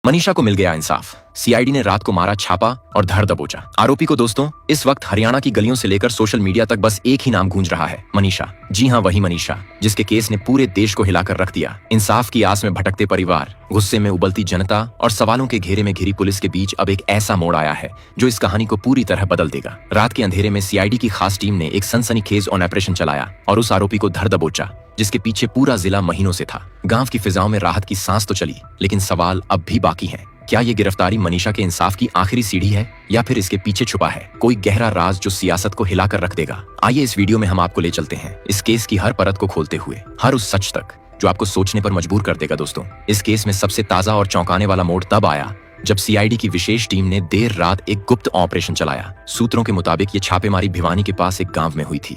मनीषा को मिल गया इंसाफ। सीआईडी ने रात को मारा छापा और धर दबोचा आरोपी को। दोस्तों, इस वक्त हरियाणा की गलियों से लेकर सोशल मीडिया तक बस एक ही नाम गूंज रहा है, मनीषा। जी हाँ, वही मनीषा जिसके केस ने पूरे देश को हिलाकर रख दिया। इंसाफ की आस में भटकते परिवार, गुस्से में उबलती जनता और सवालों के घेरे में घिरी पुलिस के बीच अब एक ऐसा मोड़ आया है जो इस कहानी को पूरी तरह बदल देगा। रात के अंधेरे में सीआईडी की खास टीम ने एक सनसनीखेज ऑपरेशन चलाया और उस आरोपी को धर दबोचा जिसके पीछे पूरा जिला महीनों से था। गांव की फिजाओं में राहत की सांस तो चली, लेकिन सवाल अब भी बाकी हैं। क्या ये गिरफ्तारी मनीषा के इंसाफ की आखिरी सीढ़ी है या फिर इसके पीछे छुपा है कोई गहरा राज जो सियासत को हिलाकर रख देगा? आइए इस वीडियो में हम आपको ले चलते हैं इस केस की हर परत को खोलते हुए, हर उस सच तक जो आपको सोचने पर मजबूर कर देगा। दोस्तों, इस केस में सबसे ताजा और चौंकाने वाला मोड़ तब आया जब सीआईडी की विशेष टीम ने देर रात एक गुप्त ऑपरेशन चलाया। सूत्रों के मुताबिक ये छापेमारी भिवानी के पास एक गांव में हुई थी।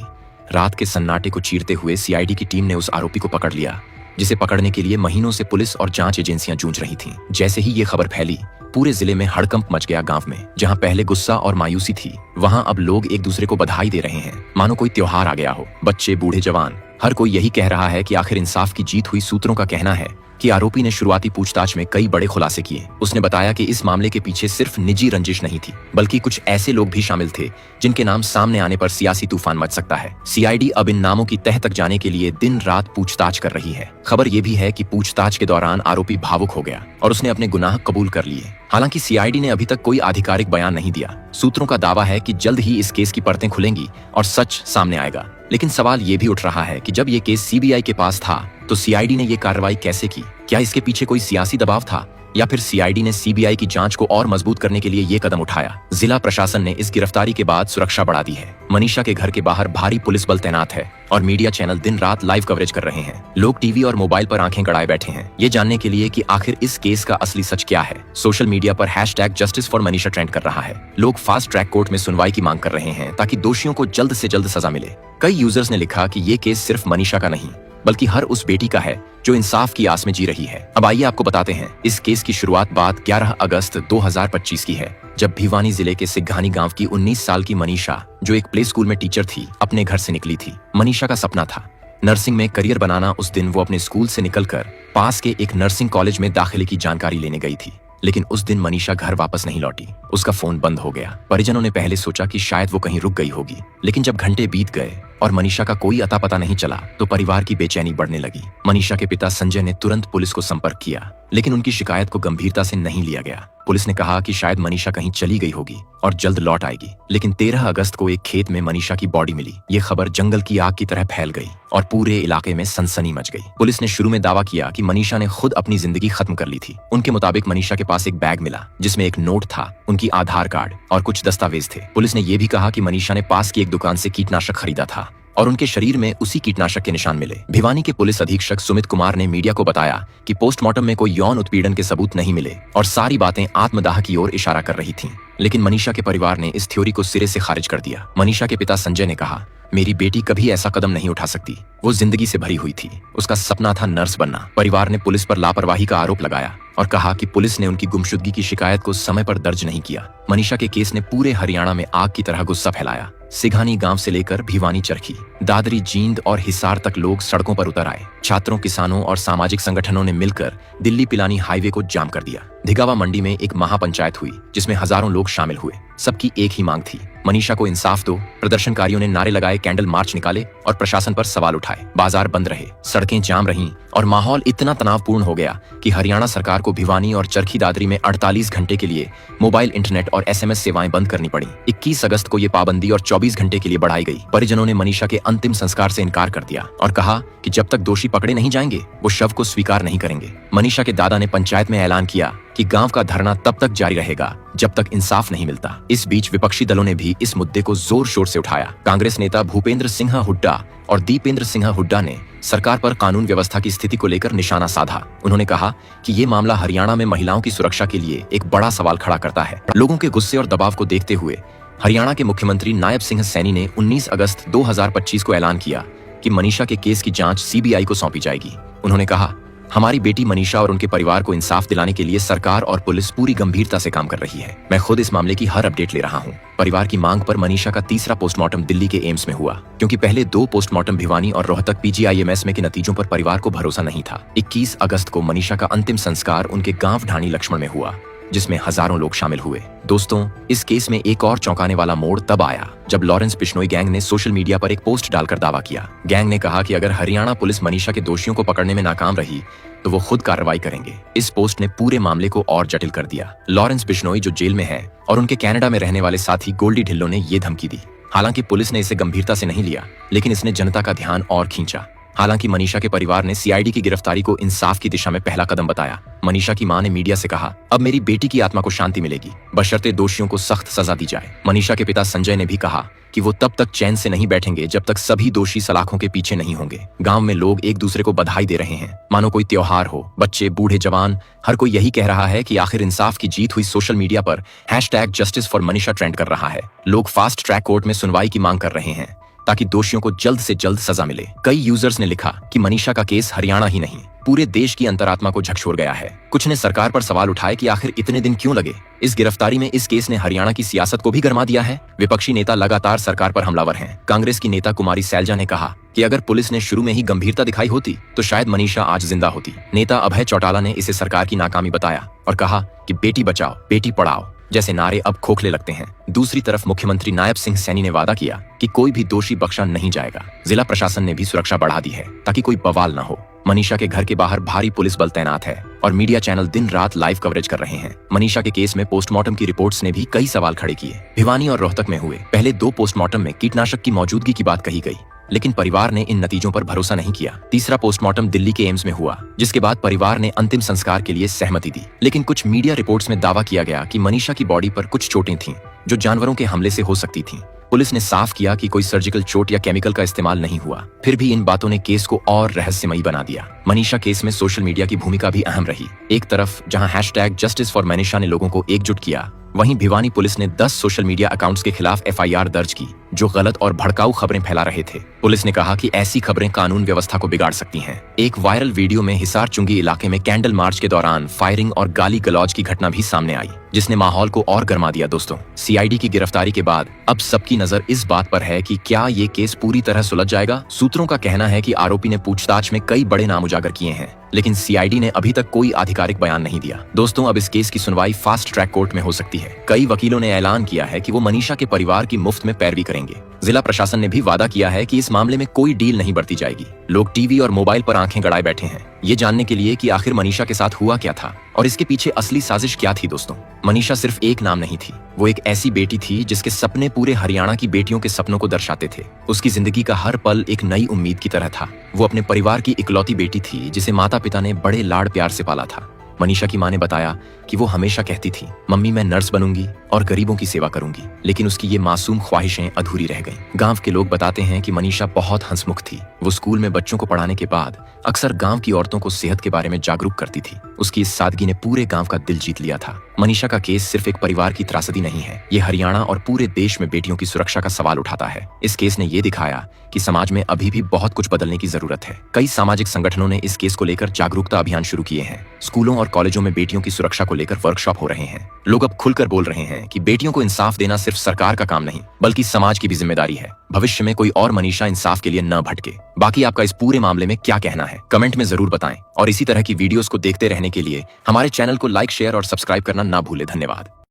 रात के सन्नाटे को चीरते हुए सीआईडी की टीम ने उस आरोपी को पकड़ लिया जिसे पकड़ने के लिए महीनों से पुलिस और जांच एजेंसियां जूझ रही थीं। जैसे ही ये खबर फैली, पूरे जिले में हड़कंप मच गया। गांव में जहां पहले गुस्सा और मायूसी थी, वहां अब लोग एक दूसरे को बधाई दे रहे हैं मानो कोई त्योहार आ गया हो। बच्चे, बूढ़े, जवान, हर कोई यही कह रहा है कि आखिर इंसाफ की जीत हुई। सूत्रों का कहना है कि आरोपी ने शुरुआती पूछताछ में कई बड़े खुलासे किए। उसने बताया कि इस मामले के पीछे सिर्फ निजी रंजिश नहीं थी, बल्कि कुछ ऐसे लोग भी शामिल थे जिनके नाम सामने आने पर सियासी तूफान मच सकता है। सीआईडी अब इन नामों की तह तक जाने के लिए दिन रात पूछताछ कर रही है। खबर यह भी है कि पूछताछ के दौरान आरोपी भावुक हो गया और उसने अपने गुनाह कबूल कर लिए। हालांकि सीआईडी ने अभी तक कोई आधिकारिक बयान नहीं दिया। सूत्रों का दावा है कि जल्द ही इस केस की परतें खुलेंगी और सच सामने आएगा। लेकिन सवाल ये भी उठ रहा है कि जब ये केस सीबीआई के पास था तो सीआईडी ने ये कार्रवाई कैसे की? क्या इसके पीछे कोई सियासी दबाव था या फिर सीआईडी ने सीबीआई की जांच को और मजबूत करने के लिए ये कदम उठाया? जिला प्रशासन ने इस गिरफ्तारी के बाद सुरक्षा बढ़ा दी है। मनीषा के घर के बाहर भारी पुलिस बल तैनात है और मीडिया चैनल दिन रात लाइव कवरेज कर रहे हैं। लोग टीवी और मोबाइल पर आंखें गड़ाए बैठे हैं ये जानने के लिए कि आखिर इस केस का असली सच क्या है। सोशल मीडिया पर #JusticeForManisha ट्रेंड कर रहा है। लोग फास्ट ट्रैक कोर्ट में सुनवाई की मांग कर रहे हैं ताकि दोषियों को जल्द से जल्द सजा मिले। कई यूजर्स ने लिखा कि ये केस सिर्फ मनीषा का नहीं बल्कि हर उस बेटी का है जो इंसाफ की आस में जी रही है। अब आइए आपको बताते हैं इस केस की शुरुआत बात 11 अगस्त 2025 की है, जब भिवानी जिले के सिघानी गांव की 19 साल की मनीषा, जो एक प्ले स्कूल में टीचर थी, अपने घर से निकली थी। मनीषा का सपना था नर्सिंग में करियर बनाना। उस दिन वो अपने स्कूल से निकलकर पास के एक नर्सिंग कॉलेज में दाखिले की जानकारी लेने गई थी। लेकिन उस दिन मनीषा घर वापस नहीं लौटी। उसका फोन बंद हो गया। परिजनों ने पहले सोचा कि शायद वो कहीं रुक गई होगी, लेकिन जब घंटे बीत गए और मनीषा का कोई अता पता नहीं चला तो परिवार की बेचैनी बढ़ने लगी। मनीषा के पिता संजय ने तुरंत पुलिस को संपर्क किया, लेकिन उनकी शिकायत को गंभीरता से नहीं लिया गया। पुलिस ने कहा कि शायद मनीषा कहीं चली गई होगी और जल्द लौट आएगी। लेकिन 13 अगस्त को एक खेत में मनीषा की बॉडी मिली। ये खबर जंगल की आग की तरह फैल गई और पूरे इलाके में सनसनी मच गई। पुलिस ने शुरू में दावा किया कि मनीषा ने खुद अपनी जिंदगी खत्म कर ली थी। उनके मुताबिक मनीषा के पास एक बैग मिला जिसमें एक नोट था, उनकी आधार कार्ड और कुछ दस्तावेज थे। पुलिस ने यह भी कहा कि मनीषा ने पास की एक दुकान से कीटनाशक खरीदा था और उनके शरीर में उसी कीटनाशक के निशान मिले। भिवानी के पुलिस अधीक्षक सुमित कुमार ने मीडिया को बताया कि पोस्टमार्टम में कोई यौन उत्पीड़न के सबूत नहीं मिले और सारी बातें आत्मदाह की ओर इशारा कर रही थीं। लेकिन मनीषा के परिवार ने इस थ्योरी को सिरे से खारिज कर दिया। मनीषा के पिता संजय ने कहा, मेरी बेटी कभी ऐसा कदम नहीं उठा सकती। वो जिंदगी से भरी हुई थी, उसका सपना था नर्स बनना। परिवार ने पुलिस पर लापरवाही का आरोप लगाया और कहा कि पुलिस ने उनकी गुमशुदगी की शिकायत को समय पर दर्ज नहीं किया। मनीषा के केस ने पूरे हरियाणा में आग की तरह गुस्सा फैलाया। सिघानी गांव से लेकर भिवानी, चरखी, दादरी, जींद और हिसार तक लोग सड़कों पर उतर आए। छात्रों, किसानों और सामाजिक संगठनों ने मिलकर दिल्ली पिलानी हाईवे को जाम कर दिया। धिगावा मंडी में एक महापंचायत हुई जिसमें हजारों लोग शामिल हुए। सबकी एक ही मांग थी, मनीषा को इंसाफ दो। प्रदर्शनकारियों ने नारे लगाए, कैंडल मार्च निकाले और प्रशासन पर सवाल उठाए। बाजार बंद रहे, सड़कें जाम रहीं और माहौल इतना तनावपूर्ण हो गया कि हरियाणा सरकार को भिवानी और चरखी दादरी में 48 घंटे के लिए मोबाइल, इंटरनेट और SMS सेवाएं बंद करनी पड़ी। 21 अगस्त को ये पाबंदी और 24 घंटे के लिए बढ़ाई गई। परिजनों ने मनीषा के अंतिम संस्कार से इनकार कर दिया और कहा कि जब तक दोषी पकड़े नहीं जाएंगे वो शव को स्वीकार नहीं करेंगे। मनीषा के दादा ने पंचायत में ऐलान किया कि गांव का धरना तब तक जारी रहेगा जब तक इंसाफ नहीं मिलता। इस बीच विपक्षी दलों ने भी इस मुद्दे को जोर शोर से उठाया। कांग्रेस नेता भूपेंद्र सिंह हुड्डा और दीपेंद्र सिंह हुड्डा ने सरकार पर कानून व्यवस्था की स्थिति को लेकर निशाना साधा। उन्होंने कहा कि ये मामला हरियाणा में महिलाओं की सुरक्षा के लिए एक बड़ा सवाल खड़ा करता है। लोगों के गुस्से और दबाव को देखते हुए हरियाणा के मुख्यमंत्री नायब सिंह सैनी ने 19 अगस्त 2025 को ऐलान किया कि मनीषा के केस की जांच सीबीआई को सौंपी जाएगी। उन्होंने कहा, हमारी बेटी मनीषा और उनके परिवार को इंसाफ दिलाने के लिए सरकार और पुलिस पूरी गंभीरता से काम कर रही है। मैं खुद इस मामले की हर अपडेट ले रहा हूँ। परिवार की मांग पर मनीषा का तीसरा पोस्टमार्टम दिल्ली के एम्स में हुआ, क्योंकि पहले 2 पोस्टमार्टम भिवानी और रोहतक PGIMS में के नतीजों पर परिवार को भरोसा नहीं था। 21 अगस्त को मनीषा का अंतिम संस्कार उनके गांव ढाणी लक्ष्मण में हुआ, जिसमें हजारों लोग शामिल हुए। दोस्तों, इस केस में एक और चौंकाने वाला मोड़ तब आया जब लॉरेंस बिश्नोई गैंग ने सोशल मीडिया पर एक पोस्ट डालकर दावा किया। गैंग ने कहा कि अगर हरियाणा पुलिस मनीषा के दोषियों को पकड़ने में नाकाम रही तो वो खुद कार्रवाई करेंगे। इस पोस्ट ने पूरे मामले को और जटिल कर दिया। लॉरेंस बिश्नोई जो जेल में है और उनके कनाडा में रहने वाले साथी गोल्डी ढिल्लों ने ये धमकी दी। हालांकि पुलिस ने इसे गंभीरता से नहीं लिया, लेकिन इसने जनता का ध्यान और खींचा। हालांकि मनीषा के परिवार ने CID की गिरफ्तारी को इंसाफ की दिशा में पहला कदम बताया। मनीषा की मां ने मीडिया से कहा, अब मेरी बेटी की आत्मा को शांति मिलेगी, बशर्ते दोषियों को सख्त सजा दी जाए। मनीषा के पिता संजय ने भी कहा कि वो तब तक चैन से नहीं बैठेंगे जब तक सभी दोषी सलाखों के पीछे नहीं होंगे। गांव में लोग एक दूसरे को बधाई दे रहे हैं, मानो कोई त्योहार हो। बच्चे, बूढ़े, जवान, हर कोई यही कह रहा है कि आखिर इंसाफ की जीत हुई। सोशल मीडिया पर #JusticeForManisha ट्रेंड कर रहा है। लोग फास्ट ट्रैक कोर्ट में सुनवाई की मांग कर रहे हैं ताकि दोषियों को जल्द से जल्द सजा मिले। कई यूजर्स ने लिखा कि मनीषा का केस हरियाणा ही नहीं, पूरे देश की अंतरात्मा को झकझोर गया है। कुछ ने सरकार पर सवाल उठाए कि आखिर इतने दिन क्यों लगे। इस गिरफ्तारी में इस केस ने हरियाणा की सियासत को भी गरमा दिया है। विपक्षी नेता लगातार सरकार पर हमलावर हैं। कांग्रेस की नेता कुमारी सैलजा ने कहा कि अगर पुलिस ने शुरू में ही गंभीरता दिखाई होती तो शायद मनीषा आज जिंदा होती। नेता अभय चौटाला ने इसे सरकार की नाकामी बताया और कहा कि बेटी बचाओ, बेटी पढ़ाओ जैसे नारे अब खोखले लगते हैं। दूसरी तरफ मुख्यमंत्री नायब सिंह सैनी ने वादा किया कि कोई भी दोषी बख्शा नहीं जाएगा। जिला प्रशासन ने भी सुरक्षा बढ़ा दी है ताकि कोई बवाल न हो। मनीषा के घर के बाहर भारी पुलिस बल तैनात है और मीडिया चैनल दिन रात लाइव कवरेज कर रहे हैं। मनीषा के केस में पोस्टमार्टम की रिपोर्ट्स ने भी कई सवाल खड़े किए। भिवानी और रोहतक में हुए पहले 2 पोस्टमार्टम में कीटनाशक की मौजूदगी की बात कही गई, लेकिन परिवार ने इन नतीजों पर भरोसा नहीं किया। तीसरा पोस्टमार्टम दिल्ली के एम्स में हुआ, जिसके बाद परिवार ने अंतिम संस्कार के लिए सहमति दी। लेकिन कुछ मीडिया रिपोर्ट्स में दावा किया गया कि मनीषा की बॉडी पर कुछ चोटें थीं जो जानवरों के हमले से हो सकती थीं। पुलिस ने साफ किया कि कोई सर्जिकल चोट या केमिकल का इस्तेमाल नहीं हुआ। फिर भी इन बातों ने केस को और रहस्यमयी बना दिया। मनीषा केस में सोशल मीडिया की भूमिका भी अहम रही। एक तरफ जहां #JusticeForManisha ने लोगों को एकजुट किया, वहीं भिवानी पुलिस ने 10 सोशल मीडिया अकाउंट्स के खिलाफ FIR दर्ज की जो गलत और भड़काऊ खबरें फैला रहे थे। पुलिस ने कहा कि ऐसी खबरें कानून व्यवस्था को बिगाड़ सकती हैं। एक वायरल वीडियो में हिसार चुंगी इलाके में कैंडल मार्च के दौरान फायरिंग और गाली गलौज की घटना भी सामने आई, जिसने माहौल को और गर्मा दिया। दोस्तों, CID की गिरफ्तारी के बाद अब सबकी नजर इस बात पर है कि क्या ये केस पूरी तरह सुलझ जाएगा। सूत्रों का कहना है कि आरोपी ने पूछताछ में कई बड़े नाम उजागर किए हैं, लेकिन CID ने अभी तक कोई आधिकारिक बयान नहीं दिया। दोस्तों, अब इस केस की सुनवाई फास्ट ट्रैक कोर्ट में हो सकती है। कई वकीलों ने ऐलान किया है कि वो मनीषा के परिवार की मुफ्त में पैरवी करेंगे। जिला प्रशासन ने भी वादा किया है कि इस मामले में कोई डील नहीं बरती जाएगी। लोग टीवी और मोबाइल पर आंखें गड़ाए बैठे हैं, ये जानने के लिए कि आखिर मनीषा के साथ हुआ क्या था और इसके पीछे असली साजिश क्या थी। दोस्तों, मनीषा सिर्फ एक नाम नहीं थी, वो एक ऐसी बेटी थी जिसके सपने पूरे हरियाणा की बेटियों के सपनों को दर्शाते थे। उसकी जिंदगी का हर पल एक नई उम्मीद की तरह था। वो अपने परिवार की इकलौती बेटी थी जिसे माता पिता ने बड़े लाड़ प्यार से पाला था। मनीषा की मां ने बताया कि वो हमेशा कहती थी, मम्मी मैं नर्स बनूंगी और गरीबों की सेवा करूंगी, लेकिन उसकी ये मासूम ख्वाहिशें अधूरी रह गईं। गांव के लोग बताते हैं कि मनीषा बहुत हंसमुख थी। वो स्कूल में बच्चों को पढ़ाने के बाद अक्सर गांव की औरतों को सेहत के बारे में जागरूक करती थी। उसकी इस सादगी ने पूरे गांव का दिल जीत लिया था। मनीषा का केस सिर्फ एक परिवार की त्रासदी नहीं है, ये हरियाणा और पूरे देश में बेटियों की सुरक्षा का सवाल उठाता है। इस केस ने ये दिखाया कि समाज में अभी भी बहुत कुछ बदलने की जरूरत है। कई सामाजिक संगठनों ने इस केस को लेकर जागरूकता अभियान शुरू किए हैं। स्कूलों और कॉलेजों में बेटियों की सुरक्षा को लेकर वर्कशॉप हो रहे हैं। लोग अब खुलकर बोल रहे हैं कि बेटियों को इंसाफ देना सिर्फ सरकार का काम नहीं, बल्कि समाज की भी जिम्मेदारी है। भविष्य में कोई और मनीषा इंसाफ के लिए न भटके। बाकी आपका इस पूरे मामले में क्या कहना है, कमेंट में जरूर बताएं और इसी तरह की वीडियोस को देखते रहने के लिए हमारे चैनल को लाइक, शेयर और सब्सक्राइब करना ना भूलें। धन्यवाद।